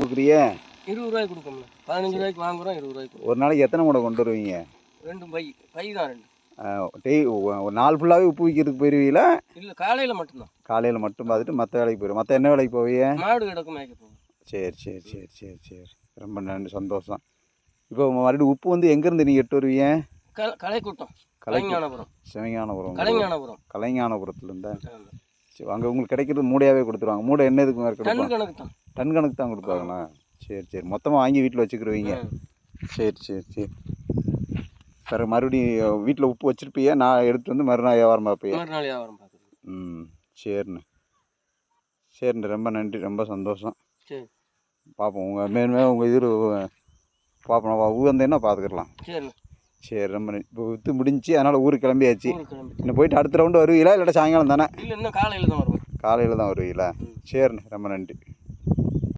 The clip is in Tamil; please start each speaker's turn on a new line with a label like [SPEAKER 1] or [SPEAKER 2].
[SPEAKER 1] கொடுக்குறிய?
[SPEAKER 2] 20 ரூபாய்க்கு கொடுக்கணும். 15 ரூபாய்க்கு வாங்குறோம், 20 ரூபாய்க்கு.
[SPEAKER 1] ஒரு நாளைக்கு எத்தனை மூடை கொண்டு வருவீங்க?
[SPEAKER 2] 2 பை தான் 2.
[SPEAKER 1] ஒரு நாள் ஃபுல்லாகவே உப்பு விற்கிறதுக்கு போயிடுவீங்களா?
[SPEAKER 2] இல்லை, காலையில் மட்டும்தான்.
[SPEAKER 1] காலையில் மட்டும் பார்த்துட்டு மற்ற வேலைக்கு போயிடும். மற்ற என்ன வேலைக்கு போவீங்க?
[SPEAKER 2] மாடு கிடக்கும், மேய்க்க போவோம்.
[SPEAKER 1] சரி சரி சரி சரி சரி, ரொம்ப நன்றி, சந்தோஷம். இப்போ மறுபடியும் உப்பு வந்து எங்கேருந்து நீங்கள் எட்டு வருவீங்க?
[SPEAKER 2] கலைக்கூட்டம், கலைஞானபுரம்.
[SPEAKER 1] சிவஞானபுரம். கலைஞானபுரத்துலேருந்து. சரி, அங்கே உங்களுக்கு கிடைக்கிறது மூடையாகவே கொடுத்துருவாங்க. மூடை என்ன இதுக்கு மேலே
[SPEAKER 2] டன் கணக்கு தான்.
[SPEAKER 1] டன் கணக்கு தான் கொடுப்பாங்களா? சரி சரி, மொத்தமாக வாங்கி வீட்டில் வச்சுக்கிருவீங்க. சரி சரி சரி. பிறகு மறுபடியும் வீட்டில் உப்பு வச்சுருப்பீங்க, நான் எடுத்துகிட்டு வந்து மறுநாள் வியாபாரம் பார்ப்பீங்க.
[SPEAKER 2] மறுநாள் வியாபாரம் பார்க்குறேன்.
[SPEAKER 1] சரிண்ணே. சரிண்ணே, ரொம்ப நன்றி, ரொம்ப சந்தோஷம்.
[SPEAKER 2] சரி,
[SPEAKER 1] பார்ப்போம். உங்கள் மேலுமே உங்கள் இது பார்ப்போம். வந்தேன்னா பார்த்துக்கலாம்.
[SPEAKER 2] சரிண்ணே.
[SPEAKER 1] சரி, ரொம்ப நன்றி. இப்போ விற்று முடிஞ்சு, அதனால் ஊருக்கு கிளம்பியாச்சு. இன்னும் போயிட்டு அடுத்த ரவுண்டு வருவீங்களா, இல்லாட்டா சாயங்காலம் தானே?
[SPEAKER 2] இல்லை, இன்னும் காலையில் தான் வருவோம்.
[SPEAKER 1] காலையில் தான் வருவீங்களா? சரிண்ணே, ரொம்ப நன்றி.